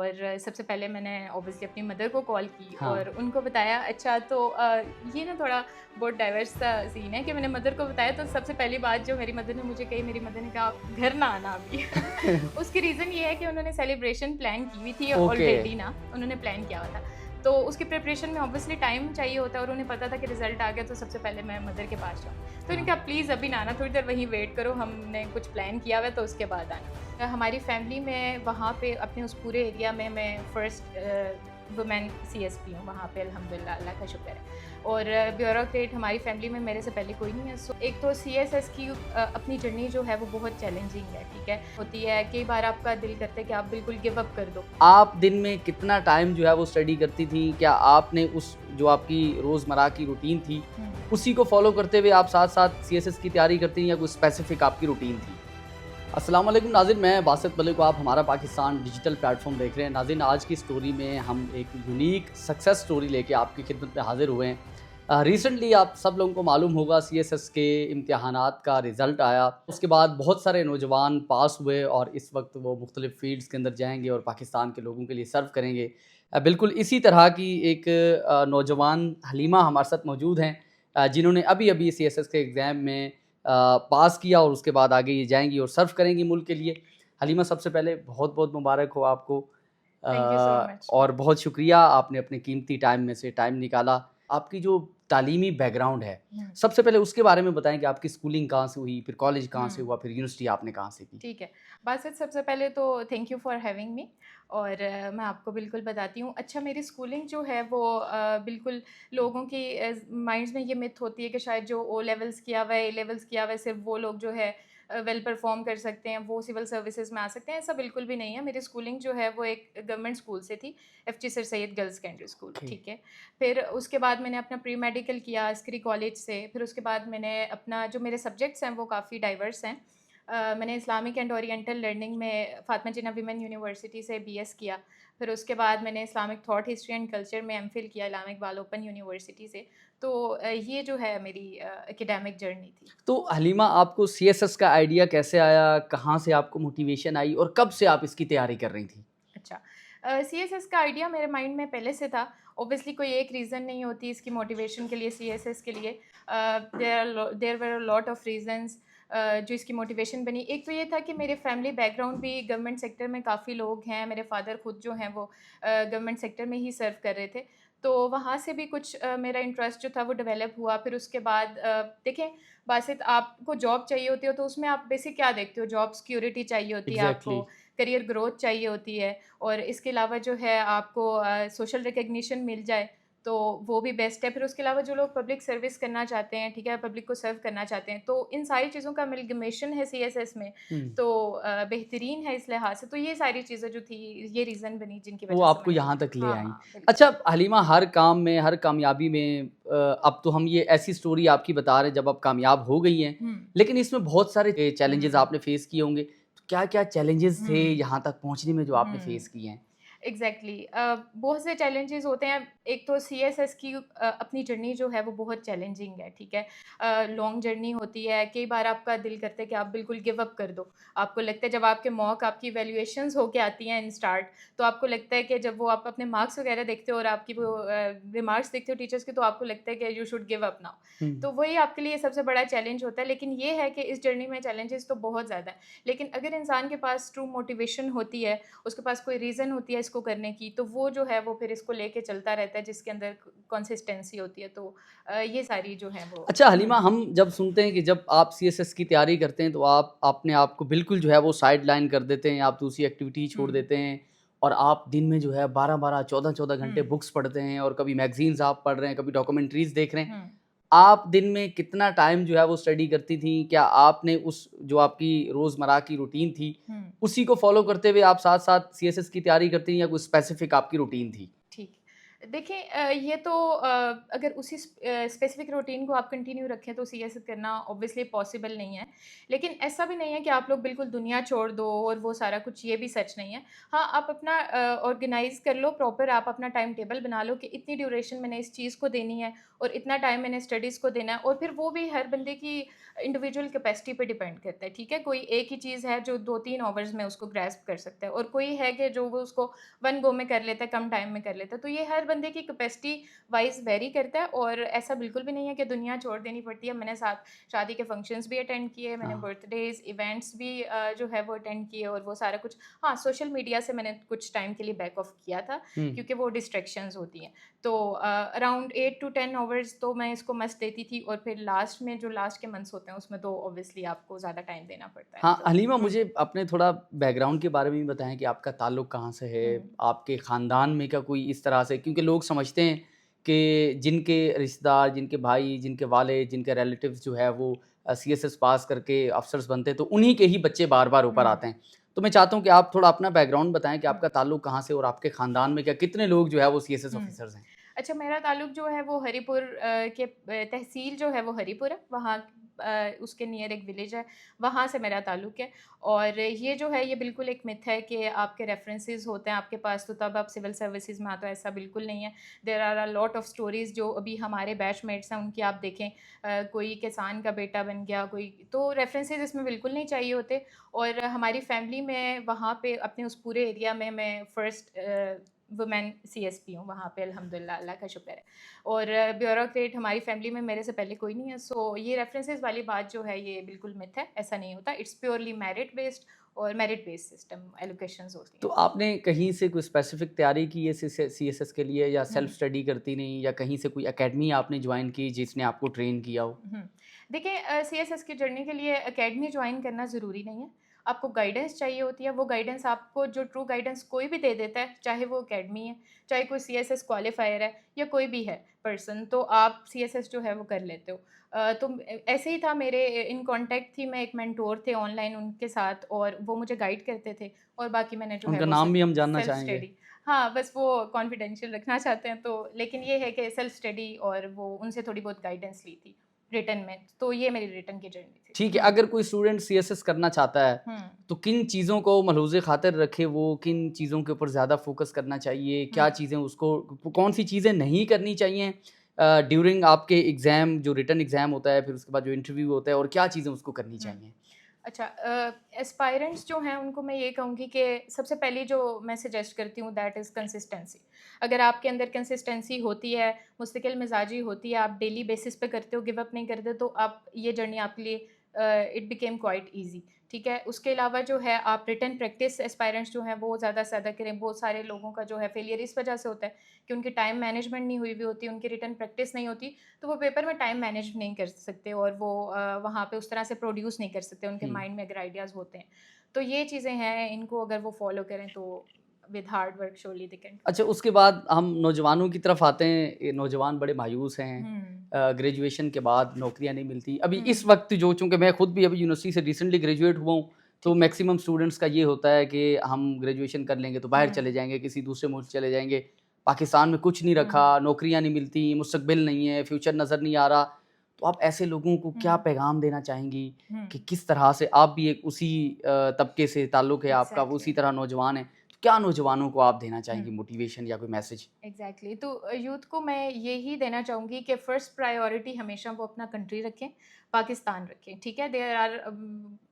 और सबसे पहले मैंने ऑब्वियसली अपनी मदर को कॉल की हाँ। और उनको बताया। अच्छा तो ये ना थोड़ा बहुत डाइवर्स सा सीन है कि मैंने मदर को बताया, तो सबसे पहली बात जो मेरी मदर ने मुझे कही, मेरी मदर ने कहा आप घर ना आना अभी। उसकी रीज़न ये है कि उन्होंने सेलिब्रेशन प्लान की हुई थी ओके। ऑलरेडी ना, उन्होंने प्लान किया हुआ था। तो उसकी प्रिपरेशन में ऑब्वियसली टाइम चाहिए होता है और उन्हें पता था कि रिज़ल्ट आ गया तो सबसे पहले मैं मदर के पास जाऊँ। तो उन्होंने हाँ। कहा प्लीज़ अभी ना आना, थोड़ी देर वहीं वेट करो, हमने कुछ प्लान किया हुआ है तो उसके बाद आना। हमारी फैमिली में वहाँ पे अपने उस पूरे एरिया में मैं फर्स्ट वुमेन सीएसपी हूँ वहाँ पे, अल्हम्दुलिल्लाह, अल्लाह का शुक्र है। और ब्यूरोक्रेट हमारी फैमिली में मेरे से पहले कोई नहीं है। सो एक तो सीएसएस की अपनी जर्नी जो है वो बहुत चैलेंजिंग है, ठीक है। होती है कई बार आपका दिल करता है कि आप बिल्कुल गिव अप कर दो। आप दिन में कितना टाइम जो है वो स्टडी करती थी? क्या आपने उस जो आपकी रोज़मर्रा की रूटीन थी, हुँ। उसी को फ़ॉलो करते हुए आप साथ-साथ सीएसएस की तैयारी करती थी या कोई स्पेसिफ़िक आपकी रूटीन थी? अस्सलाम वालेकुम नाज़रीन, मैं बासित मलिक हूँ, आप हमारा पाकिस्तान डिजिटल प्लेटफ़ॉर्म देख रहे हैं। नाज़रीन, आज की स्टोरी में हम एक यूनिक सक्सेस स्टोरी लेके आपकी खिदमत में हाज़िर हुए हैं। रिसेंटली आप सब लोगों को मालूम होगा सीएसएस के इम्तिहानात का रिज़ल्ट आया। उसके बाद बहुत सारे नौजवान पास हुए और इस वक्त वो मुख्तलिफ़ फ़ील्ड्स के अंदर जाएँगे और पाकिस्तान के लोगों के लिए सर्व करेंगे। बिल्कुल इसी तरह की एक नौजवान हलीमा हमारे साथ मौजूद हैं, जिन्होंने अभी-अभी सीएसएस के एग्ज़ाम में पास किया और उसके बाद आगे ये जाएँगी और सर्व करेंगी मुल्क के लिए। हलीमा, सबसे पहले बहुत-बहुत मुबारक हो आपको, थैंक यू सो मच। और बहुत शुक्रिया आपने अपने कीमती टाइम में से टाइम निकाला। आपकी जो तालीमी बैकग्राउंड है, हुँ, सबसे पहले उसके बारे में बताएँ कि आपकी स्कूलिंग कहाँ से हुई, फिर कॉलेज कहाँ से हुँ। हुआ, फिर यूनिवर्सिटी आपने कहाँ से की? ठीक है। बासित, सबसे पहले तो thank you for having me. और मैं आपको बिल्कुल बताती हूँ। अच्छा, मेरी स्कूलिंग जो है वो बिल्कुल लोगों की माइंड्स में ये मिथ होती है कि शायद जो ओ लेवल्स किया हुआ है, ए लेवल्स किया हुआ है, सिर्फ़ वो लोग जो है वेल परफ़ॉर्म कर सकते हैं, वो सिविल सर्विसेज़ में आ सकते हैं। ऐसा बिल्कुल भी नहीं है। मेरी स्कूलिंग जो है वो एक गवर्नमेंट स्कूल से थी, FG sir Syed girls secondary school, okay. ठीक है। फिर उसके बाद मैंने अपना प्री मेडिकल किया अस्करी कॉलेज से। फिर उसके बाद मैंने अपना जो मेरे सब्जेक्ट्स हैं वो काफ़ी डाइवर्स हैं। मैंने इस्लामिक एंड ओरिएंटल लर्निंग में फ़ातिमा जिन्ना वीमेन यूनिवर्सिटी से बीएस किया। फिर उसके बाद मैंने Islamic thought, history and culture में एमफ़िल किया इलामा इक़बाल ओपन यूनिवर्सिटी से। तो ये जो है मेरी एकेडमिक जर्नी थी। तो हलीमा, आपको सीएसएस का आइडिया कैसे आया? कहाँ से आपको मोटिवेशन आई और कब से आप इसकी तैयारी कर रही थी? अच्छा, सीएसएस का आइडिया मेरे माइंड में पहले से था। ऑब्वियसली कोई एक रीज़न नहीं होती इसकी मोटिवेशन के लिए, सीएसएस के लिए। There were a lot of reasons जो इसकी मोटिवेशन बनी। एक तो ये था कि मेरे फैमिली बैकग्राउंड भी गवर्नमेंट सेक्टर में काफ़ी लोग हैं। मेरे फादर खुद जो हैं वो गवर्नमेंट सेक्टर में ही सर्व कर रहे थे। तो वहाँ से भी कुछ मेरा इंटरेस्ट जो था वो डेवलप हुआ। फिर उसके बाद देखें बासित, आपको जॉब चाहिए होती है तो उसमें आप बेसिक क्या देखते हो? जॉब सिक्योरिटी चाहिए होती है एग्ज़ैक्टली। आपको, करियर ग्रोथ चाहिए होती है और इसके अलावा जो है आपको सोशल रिकॉग्निशन मिल जाए तो वो भी बेस्ट है। फिर उसके अलावा जो लोग पब्लिक सर्विस करना चाहते हैं, ठीक है, पब्लिक को सर्व करना चाहते हैं, तो इन सारी चीज़ों का अमलगमेशन है सीएसएस में। हुँ। तो बेहतरीन है इस लिहाज से। तो ये सारी चीज़ें जो थी, ये रीज़न बनी जिनकी वो वजह से आपको मैंने यहाँ लिया। तक ले हाँ, आईं। हाँ, बिल्कुल। अच्छा हलीमा, हर काम में, हर कामयाबी में अब तो हम ये ऐसी स्टोरी आपकी बता रहे हैं जब आप कामयाब हो गई हैं, हुँ, लेकिन इसमें बहुत सारे चैलेंजेज़ हुँ, आपने फेस किए होंगे। तो क्या-क्या चैलेंजेज़ थे हुँ, यहाँ तक पहुँचने में जो आपने फेस हुँ। किए हैं? एग्जैक्टली बहुत से चैलेंजेस होते हैं। एक तो सीएसएस की अपनी जर्नी जो है वो बहुत चैलेंजिंग है, ठीक है। लॉन्ग जर्नी होती है। कई बार आपका दिल करता है कि आप बिल्कुल गिव अप कर दो। आपको लगता है जब आपके मॉक आपकी वैल्यूएशंस होके आती हैं इन स्टार्ट, तो आपको लगता है कि जब वो आप अपने मार्क्स वगैरह देखते हो और आपकी वो रिमार्क्स देखते हो टीचर्स के, तो आपको लगता है कि you should give up now. हुँ। तो वही आपके लिए सबसे बड़ा चैलेंज होता है। लेकिन ये है कि इस जर्नी में चैलेंजेस तो बहुत ज़्यादा है, लेकिन अगर इंसान के पास ट्रू मोटिवेशन होती है, उसके पास कोई रीज़न होती है इसको करने की, तो वो जो है वो फिर इसको लेके चलता रहता है, जिसके अंदर कंसिस्टेंसी होती है। तो ये सारी जो है वो। अच्छा हुँ, हलीमा, हम जब सुनते हैं कि जब आप सीएसएस की तैयारी करते हैं तो आप अपने आप को बिल्कुल जो है वो साइड लाइन कर देते हैं, आप दूसरी एक्टिविटी हुँ, छोड़ देते हैं और आप दिन में जो है 12-12, 14-14 हुँ, घंटे बुक्स पढ़ते हैं और कभी मैगज़ीन्स आप पढ़ रहे हैं, कभी डॉक्यूमेंट्रीज़ देख रहे हैं। हुँ, आप दिन में कितना टाइम जो है वो स्टडी करती थीं? क्या आपने उस जो आपकी रोज़मर्रा की रूटीन थी, हुँ। उसी को फ़ॉलो करते हुए आप साथ-साथ सीएसएस की तैयारी करती थीं या कोई स्पेसिफ़िक आपकी रूटीन थी? ठीक। देखिए ये तो अगर उसी स्पेसिफिक रूटीन को आप कंटिन्यू रखें तो सीएस करना ऑब्वियसली पॉसिबल नहीं है। लेकिन ऐसा भी नहीं है कि आप लोग बिल्कुल दुनिया छोड़ दो और वो सारा कुछ, ये भी सच नहीं है। हाँ, आप अपना ऑर्गेनाइज़ कर लो प्रॉपर, आप अपना टाइम टेबल बना लो कि इतनी ड्यूरेशन मैंने इस चीज़ को देनी है और इतना टाइम मैंने स्टडीज़ को देना है, और फिर वो भी हर बंदे की इंडिविजुअल कैपेसिटी पे डिपेंड करता है, ठीक है? कोई एक ही चीज़ है जो 2-3 आवर्स में उसको ग्रैस्प कर सकता है, और कोई है कि जो वो उसको वन गो में कर लेता है, कम टाइम में कर लेता है। तो ये हर बंदे की कैपेसिटी वाइज़ वेरी करता है, और ऐसा बिल्कुल भी नहीं है कि दुनिया छोड़ देनी पड़ती है। मैंने साथ शादी के फंक्शंस भी अटेंड किए, मैंने हाँ। बर्थडेज़, इवेंट्स भी जो है वो अटेंड किए, और वो सारा कुछ। हाँ, सोशल मीडिया से मैंने कुछ टाइम के लिए बैक ऑफ किया था, हुँ। क्योंकि वो डिस्ट्रैक्शंस होती हैं। तो अराउंड 8 टू 10 आवर्स तो मैं इसको मस्ट देती थी, और फिर लास्ट में जो लास्ट के मंथ्स होते हैं उसमें तो ऑब्वियसली आपको ज़्यादा टाइम देना पड़ता है। हाँ, तो हलीमा मुझे अपने थोड़ा बैकग्राउंड के बारे में भी बताएँ कि आपका ताल्लुक कहाँ से है? हुँ। आपके ख़ानदान में क्या कोई इस तरह से, क्योंकि लोग समझते हैं कि जिनके रिश्तेदार, जिनके भाई, जिनके वालिद, जिनके रिलेटिव्स जो है वो सीएसएस पास करके अफ़सर्स बनते हैं, तो उन्हीं के ही बच्चे बार-बार ऊपर हुँ, आते हैं। तो मैं चाहता हूँ कि आप थोड़ा अपना बैकग्राउंड बताएँ कि हुँ, आपका ताल्लुक कहाँ से और आपके ख़ानदान में क्या कितने लोग जो है वो सीएसएस हुँ। ऑफ़िसर्स हैं? अच्छा, मेरा ताल्लुक जो है वो हरिपुर के तहसील जो है वो हरिपुर है, वहाँ उसके नियर एक विलेज है, वहाँ से मेरा ताल्लुक है। और ये जो है ये बिल्कुल एक मिथ है कि आपके रेफरेंसेस होते हैं आपके पास तो तब आप सिविल सर्विसेज में आते हो, ऐसा बिल्कुल नहीं है। There are a lot of stories जो अभी हमारे बैचमेट्स हैं उनकी आप देखें, कोई किसान का बेटा बन गया, कोई तो रेफरेंसेस इसमें बिल्कुल नहीं चाहिए होते। और हमारी फैमिली में वहाँ पे अपने उस पूरे एरिया में मैं फर्स्ट वुमेन सीएसपी हूँ वहाँ पे, अल्हम्दुलिल्लाह, अल्लाह का शुक्र है। और ब्यूरोक्रेट हमारी फैमिली में मेरे से पहले कोई नहीं है। सो ये रेफरेंसेस वाली बात जो है ये बिल्कुल मिथ है, ऐसा नहीं होता। इट्स प्योरली मेरिट बेस्ड, और मेरिट बेस्ड सिस्टम एलोकेशंस होती तो हैं। आपने कहीं से कोई स्पेसिफ़िक तैयारी की है सीएसएस के लिए, या हुँ, सेल्फ स्टडी करती रहीं, या कहीं से कोई अकेडमी आपने जॉइन की जिसने आपको ट्रेन किया हो? हुँ। देखिए सीएसएस की जर्नी के लिए अकेडमी जॉइन करना ज़रूरी नहीं है। आपको गाइडेंस चाहिए होती है, वो गाइडेंस आपको जो ट्रू गाइडेंस कोई भी दे देता है, चाहे वो अकेडमी है, चाहे कोई सीएसएस क्वालिफायर है या कोई भी है पर्सन, तो आप सीएसएस जो है वो कर लेते हो। तो ऐसे ही था, मेरे इन कॉन्टैक्ट थी, मैं एक मेंटोर थे ऑनलाइन उनके साथ, और वो मुझे गाइड करते थे, और बाकी मैंने जो है उनका वो नाम भी हम जानना सेल्फ चाहेंगे। स्टडी। हाँ, बस वो कॉन्फिडेंशियल रखना चाहते हैं, तो लेकिन ये है कि सेल्फ स्टडी, और वो उनसे थोड़ी बहुत गाइडेंस ली थी रिटन में। तो ये मेरी रिटन की जर्नी थी। ठीक है, अगर कोई स्टूडेंट सीएसएस करना चाहता है, हुँ, तो किन चीज़ों को मलहूज़ ख़ातिर रखे वो? किन चीज़ों के ऊपर ज़्यादा फ़ोकस करना चाहिए? हुँ, क्या चीज़ें उसको, कौन-सी चीज़ें नहीं करनी चाहिए ड्यूरिंग आपके एग्ज़ाम, जो रिटन एग्ज़ाम होता है, फिर उसके बाद जो इंटरव्यू होता है, और क्या चीज़ें उसको करनी हुँ। चाहिए? अच्छा, एस्पायरेंट्स जो हैं उनको मैं ये कहूँगी कि सबसे पहली जो मैं सजेस्ट करती हूँ दैट इज़ कंसिस्टेंसी। अगर आपके अंदर कंसिस्टेंसी होती है, मुस्तकिल मिजाजी होती है, आप डेली बेसिस पे करते हो, गिव अप नहीं करते, तो आप ये जर्नी आपके लिए इट बिकेम क्वाइट ईज़ी, ठीक है? उसके अलावा जो है आप रिटन प्रैक्टिस एस्पायरेंट्स जो हैं वो ज़्यादा से ज़्यादा करें। बहुत सारे लोगों का जो है फेलियर इस वजह से होता है कि उनकी टाइम मैनेजमेंट नहीं हुई होती, उनकी रिटन प्रैक्टिस नहीं होती, तो वो पेपर में टाइम मैनेज नहीं कर सकते, और वो वहाँ पे उस तरह से प्रोड्यूस नहीं कर सकते, उनके हुँ। माइंड में अगर आइडियाज़ होते हैं। तो ये चीज़ें हैं, इनको अगर वो फॉलो करें तो with hard work surely they can do अच्छा, इट। उसके बाद हम नौजवानों की तरफ आते हैं। ये नौजवान बड़े मायूस हैं। हुँ, ग्रेजुएशन के बाद नौकरियाँ नहीं मिलती। अभी हुँ, इस वक़्त जो, चूँकि मैं खुद भी अभी यूनिवर्सिटी से रिसेंटली ग्रेजुएट हुआ हूँ, तो ठीक है। मैक्सिमम स्टूडेंट्स का ये होता है कि हम ग्रेजुएशन कर लेंगे तो बाहर हुँ, चले जाएँगे, किसी दूसरे मुल्क चले जाएँगे। पाकिस्तान में कुछ नहीं हुँ, रखा, नौकरियाँ नहीं मिलती, मुस्तकबिल नहीं है, फ्यूचर नज़र नहीं आ रहा। तो आप ऐसे लोगों को क्या हुँ, पैगाम देना चाहेंगी हुँ, कि किस तरह से, आप भी एक उसी तबके से ताल्लुक़ है आपका, वो एग्ज़ैक्टली। उसी तरह नौजवान हैं। तो क्या नौजवानों को आप देना हुँ। चाहेंगी मोटिवेशन या कोई मैसेज? एग्जैक्टली तो यूथ को मैं यही देना चाहूँगी कि फ़र्स्ट प्रायोरिटी हमेशा वो अपना कंट्री रखें, पाकिस्तान रखें, ठीक है? There are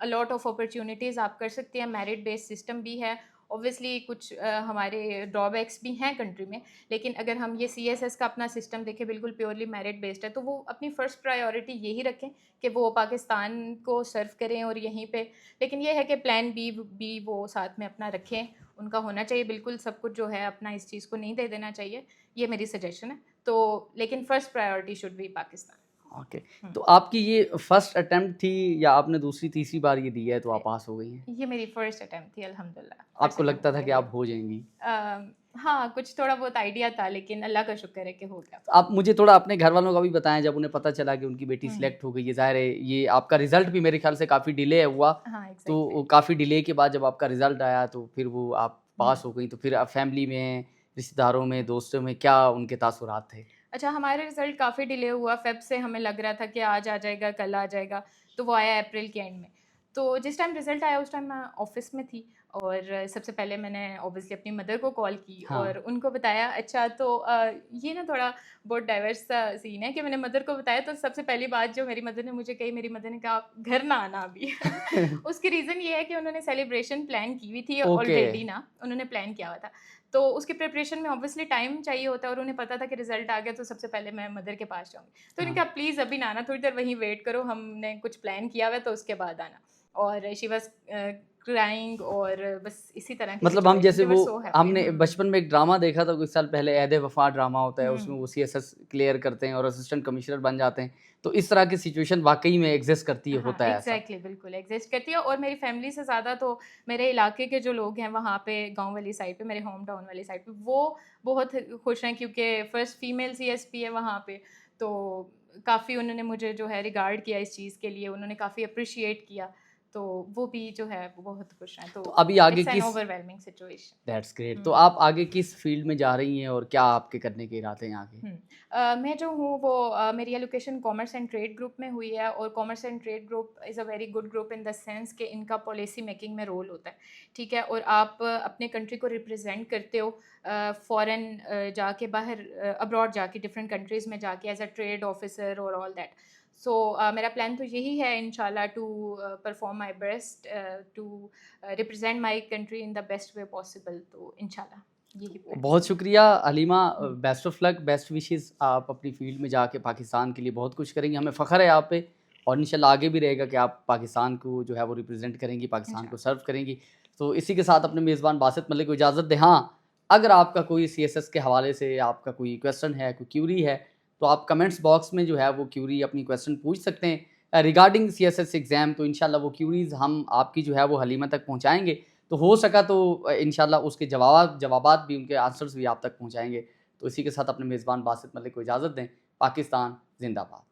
a lot of opportunities आप कर सकते हैं, मेरिट बेस्ड सिस्टम भी है। ऑब्वियसली कुछ हमारे ड्रॉबैक्स भी हैं कंट्री में, लेकिन अगर हम ये सीएसएस का अपना सिस्टम देखें, बिल्कुल प्योरली मेरिट बेस्ड है, तो वो अपनी फ़र्स्ट प्रायोरिटी यही रखें कि वो पाकिस्तान को सर्व करें, और यहीं पे लेकिन ये है कि प्लान बी वो साथ में अपना रखें, उनका होना चाहिए। बिल्कुल सब कुछ जो है अपना इस चीज़ को नहीं दे देना चाहिए, ये मेरी सजेशन है। तो लेकिन first priority should be Pakistan. Okay. हुँ। तो आपकी ये फर्स्ट अटेम्प्ट थी, या आपने दूसरी तीसरी बार ये दिया है तो आप पास हो गई हैं? ये मेरी फर्स्ट अटेम्प्ट थी, अल्हम्दुलिल्लाह, फर्स्ट आपको अटेम्प्ट लगता में था कि मेरा आप हो जाएँगी? हाँ, कुछ थोड़ा बहुत आइडिया था, लेकिन अल्लाह का शुक्र है कि हो गया। तो आप मुझे थोड़ा अपने घरवालों का भी बताएँ, जब उन्हें पता चला कि उनकी बेटी हुँ। सिलेक्ट हो गई है। ज़ाहिर है ये आपका रिज़ल्ट भी मेरे ख़्याल से काफ़ी डिले हुआ, हाँ, तो एग्ज़ैक्टली। काफ़ी डिले के बाद जब आपका रिज़ल्ट आया तो फिर वो आप हुँ, पास हो गई, तो फिर आप फैमिली में, रिश्तेदारों में, दोस्तों में, क्या उनके तासुरात थे? अच्छा, हमारा रिज़ल्ट काफ़ी डिले हुआ, फ़ेब से हमें लग रहा था कि आज आ जाएगा, कल आ जाएगा, तो वो आया अप्रैल के एंड में। तो जिस टाइम रिज़ल्ट आया उस टाइम मैं ऑफ़िस में थी और सबसे पहले मैंने ऑब्वियसली अपनी मदर को कॉल की हाँ। और उनको बताया। अच्छा, तो ये ना थोड़ा बहुत डाइवर्स सा सीन है कि मैंने मदर को बताया, तो सबसे पहली बात जो मेरी मदर ने मुझे कही, मेरी मदर ने कहा, "आप घर ना आना अभी।" उसकी रीज़न ये है कि उन्होंने सेलिब्रेशन प्लान की हुई थी ओके। ऑलरेडी ना, उन्होंने प्लान किया हुआ था। तो उसकी प्रिपरेशन में ऑब्वियसली टाइम चाहिए होता है और उन्हें पता था कि रिज़ल्ट आ गया तो सबसे पहले मैं मदर के पास जाऊँगी। तो उन्होंने हाँ। कहा, प्लीज़ अभी ना आना, थोड़ी देर वहीं वेट करो, हमने कुछ प्लान किया हुआ है तो उसके बाद आना। और शी वाज़ क्राइंग और बस इसी तरह की मतलब हम सिचुएशन, जैसे दे वर वो सो हैप्पी। हमने बचपन में एक ड्रामा देखा था कुछ साल पहले, ऐद वफ़ा ड्रामा होता है, उसमें हुँ। वो सीएसएस क्लियर करते हैं और असिस्टेंट कमिश्नर बन जाते हैं। तो इस तरह की सिचुएशन वाक़ई में एग्ज़िस्ट करती है, हाँ, होता है ऐसा। एग्ज़ैक्टली, बिल्कुल एग्ज़िस्ट करती है और मेरी फैमिली से ज़्यादा तो मेरे इलाके के जो लोग हैं वहाँ पे, गाँव वाली साइड पे, मेरे होम टाउन वाली साइड पे, वो बहुत खुश हैं क्योंकि फर्स्ट फीमेल सीएसपी है वहाँ पे। तो काफ़ी उन्होंने मुझे जो है रिगार्ड किया इस चीज़ के लिए, उन्होंने काफ़ी एप्रिशिएट किया। तो वो भी जो है वो बहुत खुश हैं। तो तो अभी आगे इट्स एन किस ओवरवेलमिंग सिचुएशन। That's great. तो हुँ। आप आगे किस फ़ील्ड में जा रही हैं और क्या आपके करने के इरादे हैं आगे? मैं जो हूँ वो मेरी education commerce and trade group में हुई है और commerce and trade group is a very good group in the sense कि इनका पॉलिसी मेकिंग में रोल होता है, ठीक है? और आप अपने कंट्री को रिप्रेजेंट करते हो फॉरेन जाके, बाहर अब्रॉड जाके, डिफरेंट कंट्रीज़ में जाके एज अ ट्रेड ऑफिसर और ऑल दैट। सो मेरा प्लान तो यही है इंशाल्लाह to perform my best to represent my country in the best way possible. तो इंशाल्लाह यही प्लान बहुत शुक्रिया हलीमा, है। Best of luck, best wishes. आप अपनी फ़ील्ड में जाके पाकिस्तान के लिए बहुत कुछ करेंगी, हमें फ़ख्र है आप पे और इंशाल्लाह आगे भी रहेगा कि आप पाकिस्तान को जो है वो रिप्रेज़ेंट करेंगी, पाकिस्तान को इंशाल्लाह। सर्व करेंगी। तो इसी के साथ अपने मेज़बान बासित मलिक को इजाज़त दें। हाँ, अगर आपका कोई सीएसएस के हवाले से आपका कोई क्वेश्चन है, कोई क्यूरी है, तो आप कमेंट्स बॉक्स में जो है वो क्यूरी, अपनी क्वेश्चन पूछ सकते हैं रिगार्डिंग सीएसएस एग्ज़ाम। तो इंशाल्लाह वो क्यूरीज़ हम आपकी जो है वो हलीमा तक पहुँचाएँगे। तो हो सका तो इंशाल्लाह उसके जवाबात भी, उनके आंसर्स भी आप तक पहुँचाएँगे। तो इसी के साथ अपने मेज़बान बासित मलिक को इजाज़त दें। पाकिस्तान ज़िंदाबाद।